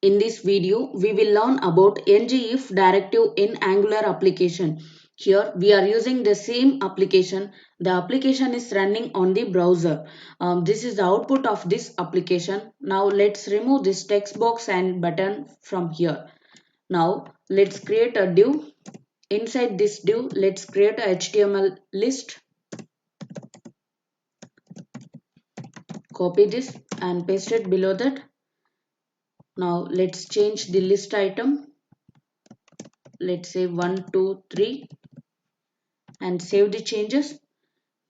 In this video, we will learn about ngIf directive in Angular application. Here we are using the same application. The application is running on the browser. This is the output of this application. Now let's remove this text box and button from here. Now let's create a div. Inside this div, let's create a HTML list. Copy this and paste it below that. Now let's change the list item. Let's say 1, 2, 3 and save the changes.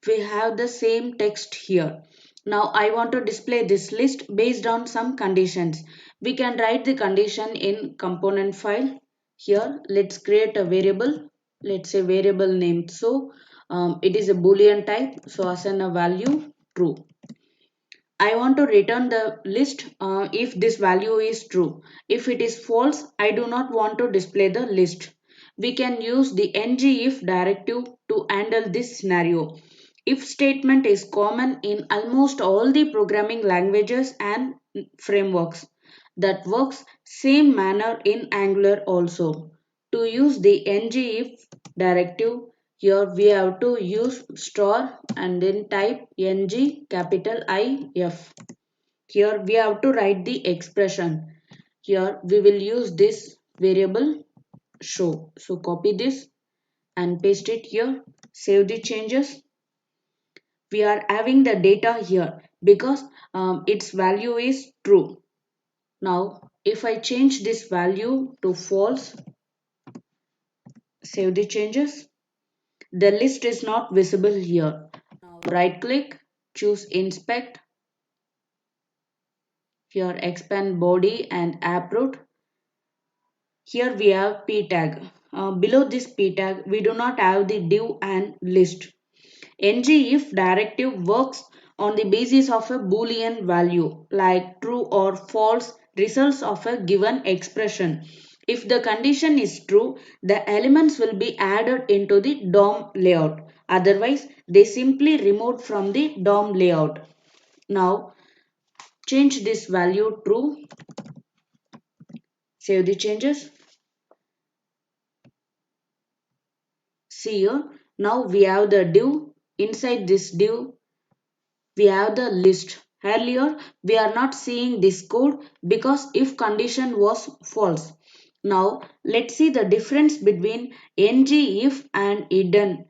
We have the same text here. Now I want to display this list based on some conditions. We can write the condition in component file. Here let's create a variable. Let's say variable name. So it is a boolean type. So assign a value true. I want to return the list if this value is true. If it is false, I do not want to display the list. We can use the ngIf directive to handle this scenario. If statement is common in almost all the programming languages and frameworks. That works same manner in Angular also. To use the ngIf directive, here we have to use star and then type ng capital IF. Here we have to write the expression. Here we will use this variable show. So copy this and paste it here. Save the changes. We are having the data here because its value is true. Now if I change this value to false, save the changes. The list is not visible here. Now right click, choose inspect. Here expand body and app root. Here we have p tag. Below this p tag we do not have the div and list. ngIf directive works on the basis of a boolean value like true or false results of a given expression. If the condition is true, the elements will be added into the DOM layout. Otherwise, they simply removed from the DOM layout. Now, change this value true. Save the changes. See here, now we have the div. Inside this div, we have the list. Earlier, we are not seeing this code because if condition was false. Now, let's see the difference between ngIf and hidden.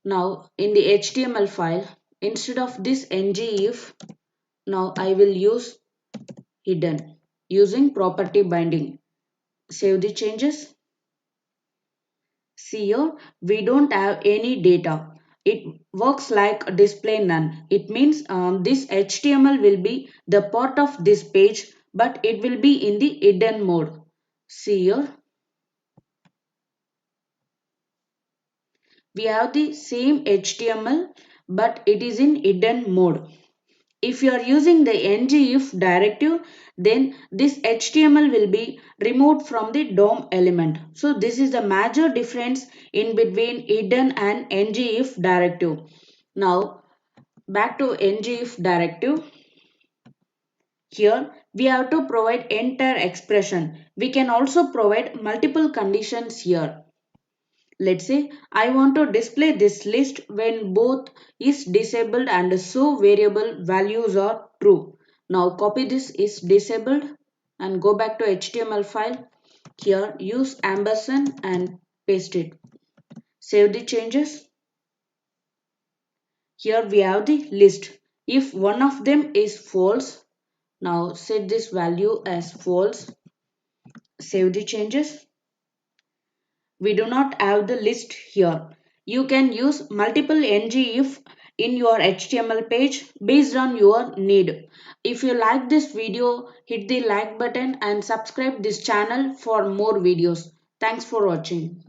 Now, in the HTML file, instead of this ngIf, now I will use hidden using property binding. Save the changes. See here, we don't have any data. It works like display none. It means this HTML will be the part of this page, but it will be in the hidden mode. See here, we have the same HTML, but it is in hidden mode. If you are using the ngIf directive, then this HTML will be removed from the DOM element. So this is the major difference in between hidden and ngIf directive. Now back to ngIf directive. Here we have to provide entire expression. We can also provide multiple conditions here. Let's say I want to display this list when both is disabled and so variable values are true. Now copy this is disabled and go back to HTML file. Here use ampersand and paste it. Save the changes. Here we have the list. If one of them is false, now set this value as false. Save the changes. We do not have the list here. You can use multiple ngIf in your HTML page based on your need. If you like this video, hit the like button and subscribe this channel for more videos. Thanks for watching.